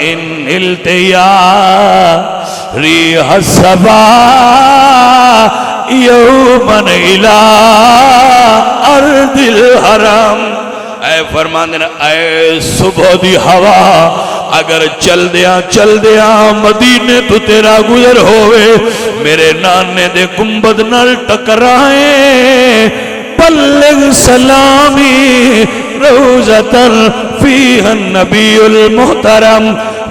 ان التیا ریح الصبا یومن الى ارض الحرم. اے فرماندے نے اے صبح دی ہوا اگر چل دیاں مدینے تو تیرا گزر ہوئے میرے نانے دے گنبد نال ٹکرائیں بلغ سلامی روزتن فیہ النبی المحترم.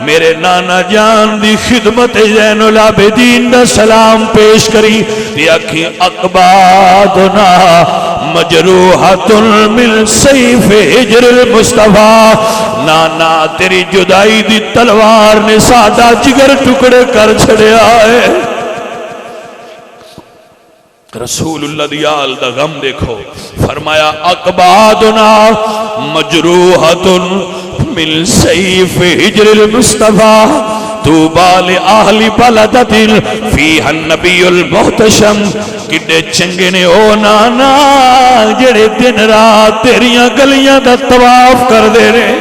میرے نانا جان دی خدمت زین العابدین دا سلام پیش کری دی اکھی اقبادنا مجروحت من سیف ہجر المصطفیٰ. نانا تیری جدائی دی تلوار نے سادہ جگر ٹکڑے کر چھڑیا ہے. رسول اللہ دیال دا غم دیکھو فرمایا اقبادنا مجروحت من سیف ہجر المصطفیٰ توبا لآہلی بلدت فیہ النبی المحتشم. کڈے چنگے نے او نانا جڑے دن رات تیریاں گلیاں دا طواف کر دے رہے.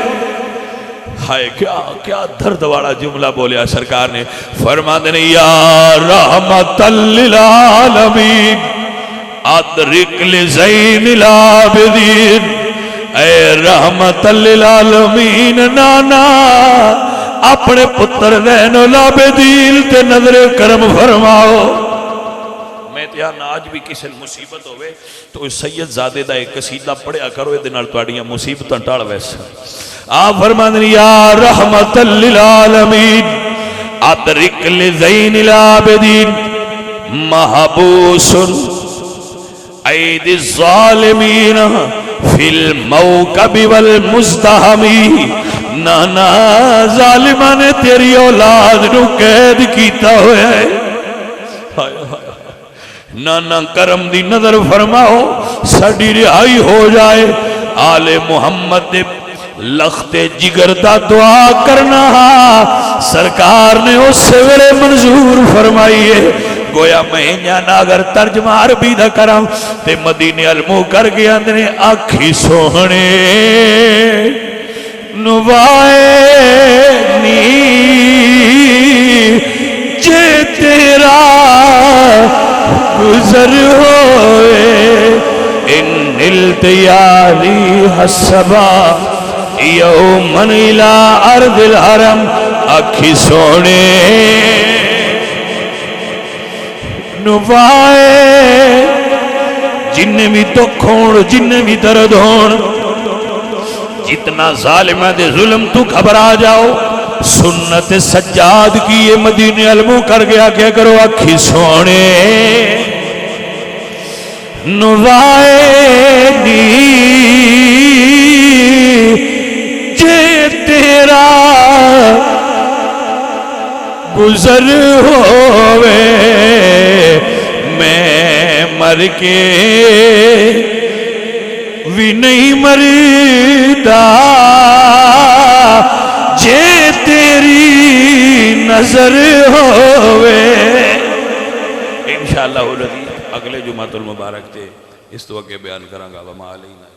ہائے کیا درد والا جملہ بولیا سرکار نے. فرما دینے یا رحمت للعالمین ادرک لزین العابدین. اے رحمت للعالمین نانا اپنے پتر زین العابدین تے نظر کرم فرماؤ. میں تیار آج بھی کسی مصیبت ہوئے تو سید زادے دا ایک قصیدہ پڑھیا کرو یہ دنال توڑیاں مصیبتاں ٹاڑ ویسا. آپ فرماندن یا رحمت للعالمین ادرک لزین العابدین محبوس عید الظالمین فی الموکب والمزدہمی. نانا ظالمہ نے تیری اولاد نو قید کیتا ہوئے ہے. نانا کرم دی نظر فرماؤ ساڑی رہائی ہو جائے. آل محمد دے لخت جگر دا دعا کرنا سرکار نے اس سے ویلے منظور فرمائیے. گویا مہینہ اگر ترجمہ عربی دا کرم تے مدینے علمو کر گیا اندنے آکھی سوہنے نوائے نی جے تیرا گزر ہوئے ان التیالی حسبا یومن الى ارض الحرم. آکھی سونے نوائے جنہیں بھی دکھ ہون جنہیں بھی درد ہون جتنا ظالمہ دے ظلم تو گھبرا جاؤ سنت سجاد کی یہ مدینے علمو کر گیا کیا کرو اکھی سونے نوائے نی جے تیرا گزر ہوئے میں مر کے بھی نہیں مردا جے تیری نظر ہوئے. انشاءاللہ اگلے جمعہ المبارک تے اس تو اگے بیان کرانگا وما علینا.